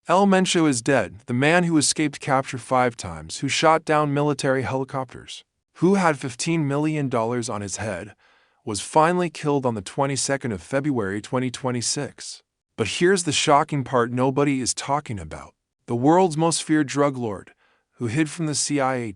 El Mencho is dead, the man who escaped capture 5 times, who shot down military helicopters, who had $15 million on his head, was finally killed on the 22nd of February 2026. But here's the shocking part nobody is talking about. The world's most feared drug lord, who hid from the CIA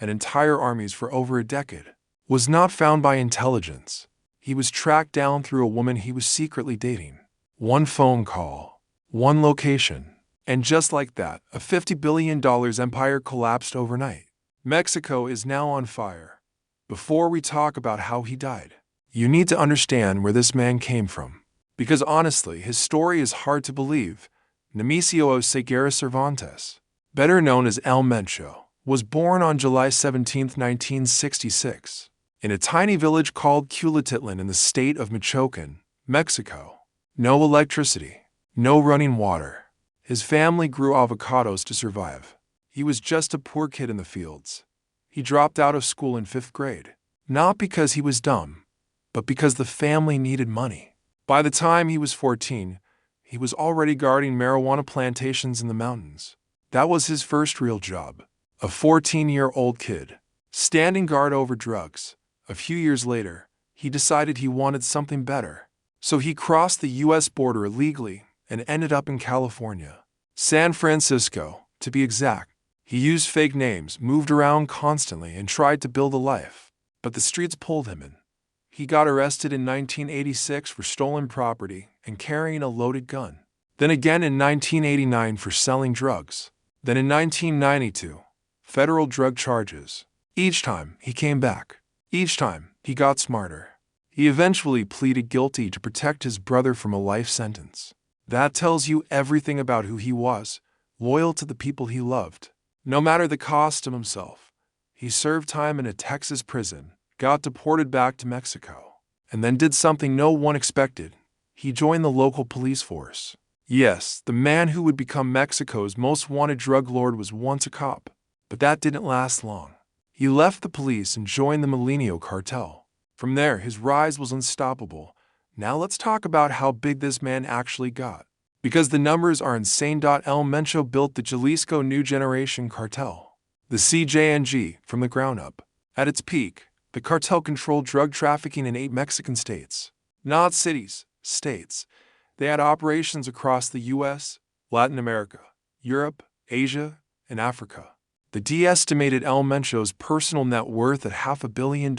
and entire armies for over a decade, was not found by intelligence. He was tracked down through a woman he was secretly dating. One phone call, one location, and just like that, a $50 billion empire collapsed overnight. Mexico is now on fire. Before we talk about how he died, you need to understand where this man came from. Because honestly, his story is hard to believe. Nemesio Seguera Cervantes, better known as El Mencho, was born on July 17, 1966, in a tiny village called Cuautitlan in the state of Michoacán, Mexico. No electricity, no running water. His family grew avocados to survive. He was just a poor kid in the fields. He dropped out of school in 5th grade, not because he was dumb, but because the family needed money. By the time he was 14, he was already guarding marijuana plantations in the mountains. That was his first real job. A 14-year-old kid, standing guard over drugs. A few years later, he decided he wanted something better. So he crossed the U.S. border illegally and ended up in California. San Francisco, to be exact. He used fake names, moved around constantly, and tried to build a life. But the streets pulled him in. He got arrested in 1986 for stolen property and carrying a loaded gun. Then again in 1989 for selling drugs. Then in 1992, federal drug charges. Each time, he came back. Each time, he got smarter. He eventually pleaded guilty to protect his brother from a life sentence. That tells you everything about who he was, loyal to the people he loved. No matter the cost to himself. He served time in a Texas prison, got deported back to Mexico, and then did something no one expected. He joined the local police force. Yes, the man who would become Mexico's most wanted drug lord was once a cop, but that didn't last long. He left the police and joined the Jalisco Cartel. From there, his rise was unstoppable. Now let's talk about how big this man actually got. Because the numbers are insane. El Mencho built the Jalisco New Generation Cartel, the CJNG, from the ground up. At its peak, the cartel controlled drug trafficking in 8 Mexican states. Not cities, states. They had operations across the U.S., Latin America, Europe, Asia, and Africa. The D estimated El Mencho's personal net worth at $500 million.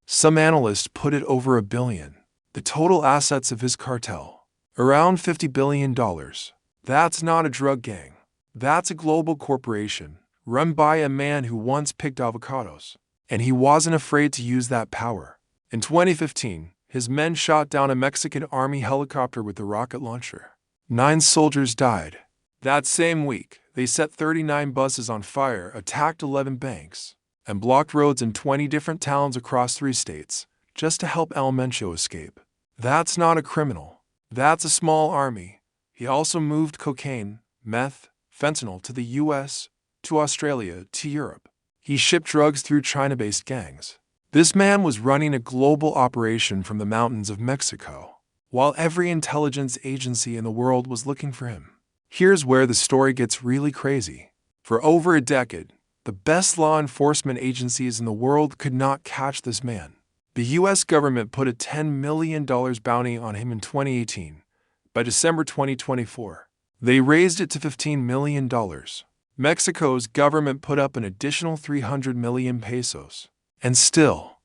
Some analysts put it over $1 billion. The total assets of his cartel, around $50 billion. That's not a drug gang. That's a global corporation, run by a man who once picked avocados. And he wasn't afraid to use that power. In 2015, his men shot down a Mexican army helicopter with a rocket launcher. 9 soldiers died. That same week, they set 39 buses on fire, attacked 11 banks, and blocked roads in 20 different towns across 3 states, just to help El Mencho escape. That's not a criminal. That's a small army. He also moved cocaine, meth, fentanyl to the US, to Australia, to Europe. He shipped drugs through China-based gangs. This man was running a global operation from the mountains of Mexico, while every intelligence agency in the world was looking for him. Here's where the story gets really crazy. For over a decade, the best law enforcement agencies in the world could not catch this man. The U.S. government put a $10 million bounty on him in 2018. By December 2024, they raised it to $15 million. Mexico's government put up an additional 300 million pesos. And still,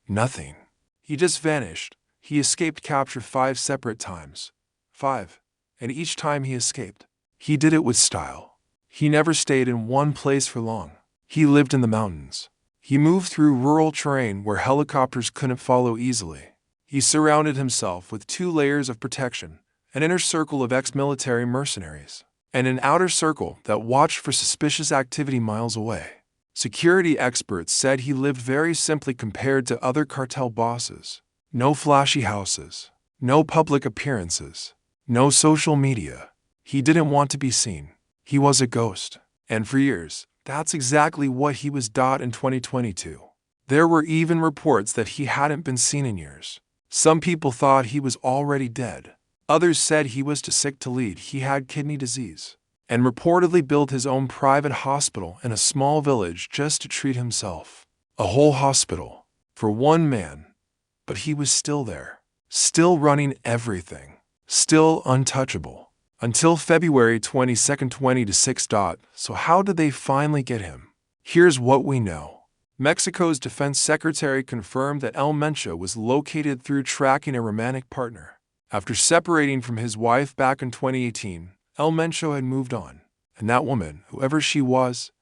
nothing. He just vanished. He escaped capture 5 separate times. 5. And each time he escaped, he did it with style. He never stayed in one place for long. He lived in the mountains. He moved through rural terrain where helicopters couldn't follow easily. He surrounded himself with 2 layers of protection, an inner circle of ex-military mercenaries, and an outer circle that watched for suspicious activity miles away. Security experts said he lived very simply compared to other cartel bosses. No flashy houses, no public appearances, no social media. He didn't want to be seen. He was a ghost. And for years, that's exactly what he was. In 2022, there were even reports that he hadn't been seen in years. Some people thought he was already dead. Others said he was too sick to lead, he had kidney disease, and reportedly built his own private hospital in a small village just to treat himself. A whole hospital for one man, but he was still there, still running everything, still untouchable. Until February 22, 2006. So how did they finally get him? Here's what we know. Mexico's defense secretary confirmed that El Mencho was located through tracking a romantic partner. After separating from his wife back in 2018, El Mencho had moved on, and that woman, whoever she was,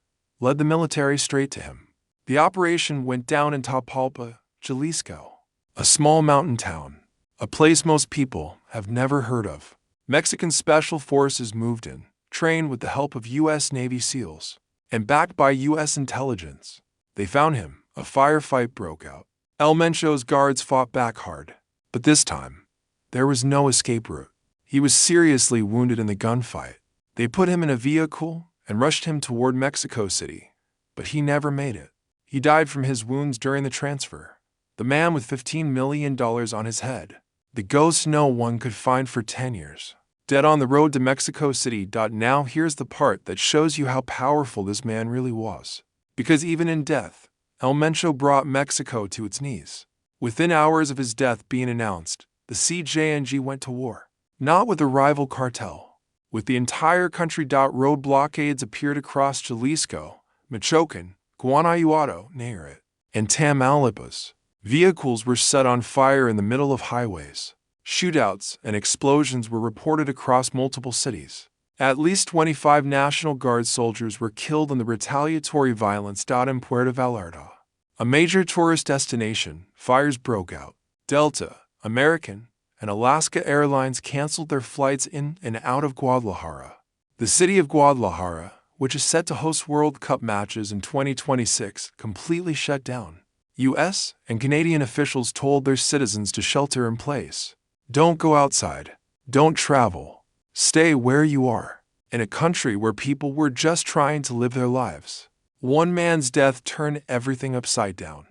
led the military straight to him. The operation went down in Tapalpa, Jalisco, a small mountain town, a place most people have never heard of. Mexican special forces moved in, trained with the help of U.S. Navy SEALs, and backed by U.S. intelligence. They found him. A firefight broke out. El Mencho's guards fought back hard, but this time, there was no escape route. He was seriously wounded in the gunfight. They put him in a vehicle and rushed him toward Mexico City, but he never made it. He died from his wounds during the transfer. The man with $15 million on his head. The ghost no one could find for 10 years. Dead on the road to Mexico City. Now here's the part that shows you how powerful this man really was. Because even in death, El Mencho brought Mexico to its knees. Within hours of his death being announced, the CJNG went to war. Not with a rival cartel. With the entire country. Road blockades appeared across Jalisco, Michoacan, Guanajuato, Nayarit, and Tamaulipas. Vehicles were set on fire in the middle of highways. Shootouts and explosions were reported across multiple cities. At least 25 National Guard soldiers were killed in the retaliatory violence. In Puerto Vallarta, a major tourist destination, fires broke out. Delta, American, and Alaska Airlines canceled their flights in and out of Guadalajara. The city of Guadalajara, which is set to host World Cup matches in 2026, completely shut down. U.S. and Canadian officials told their citizens to shelter in place. Don't go outside. Don't travel. Stay where you are, in a country where people were just trying to live their lives. One man's death turned everything upside down.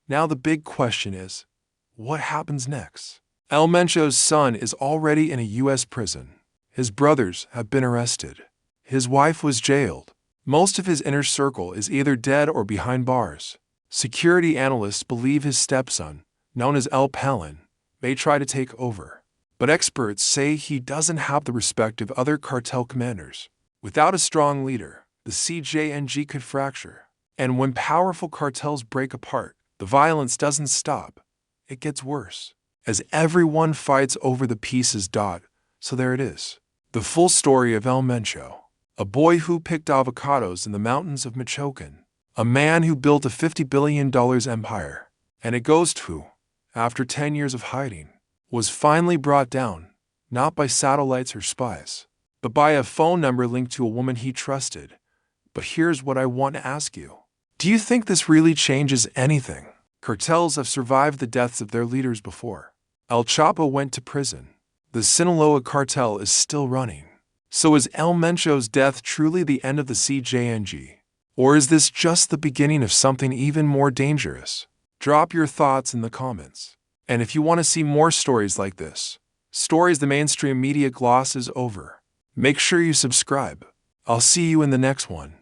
Now the big question is, what happens next? El Mencho's son is already in a U.S. prison. His brothers have been arrested. His wife was jailed. Most of his inner circle is either dead or behind bars. Security analysts believe his stepson, known as El Pelon, may try to take over. But experts say he doesn't have the respect of other cartel commanders. Without a strong leader, the CJNG could fracture. And when powerful cartels break apart, the violence doesn't stop. It gets worse. As everyone fights over the pieces. So there it is. The full story of El Mencho. A boy who picked avocados in the mountains of Michoacan. A man who built a $50 billion empire. And a ghost who, after 10 years of hiding, was finally brought down, not by satellites or spies, but by a phone number linked to a woman he trusted. But here's what I want to ask you. Do you think this really changes anything? Cartels have survived the deaths of their leaders before. El Chapo went to prison. The Sinaloa cartel is still running. So is El Mencho's death truly the end of the CJNG? Or is this just the beginning of something even more dangerous? Drop your thoughts in the comments. And if you want to see more stories like this, stories the mainstream media glosses over, make sure you subscribe. I'll see you in the next one.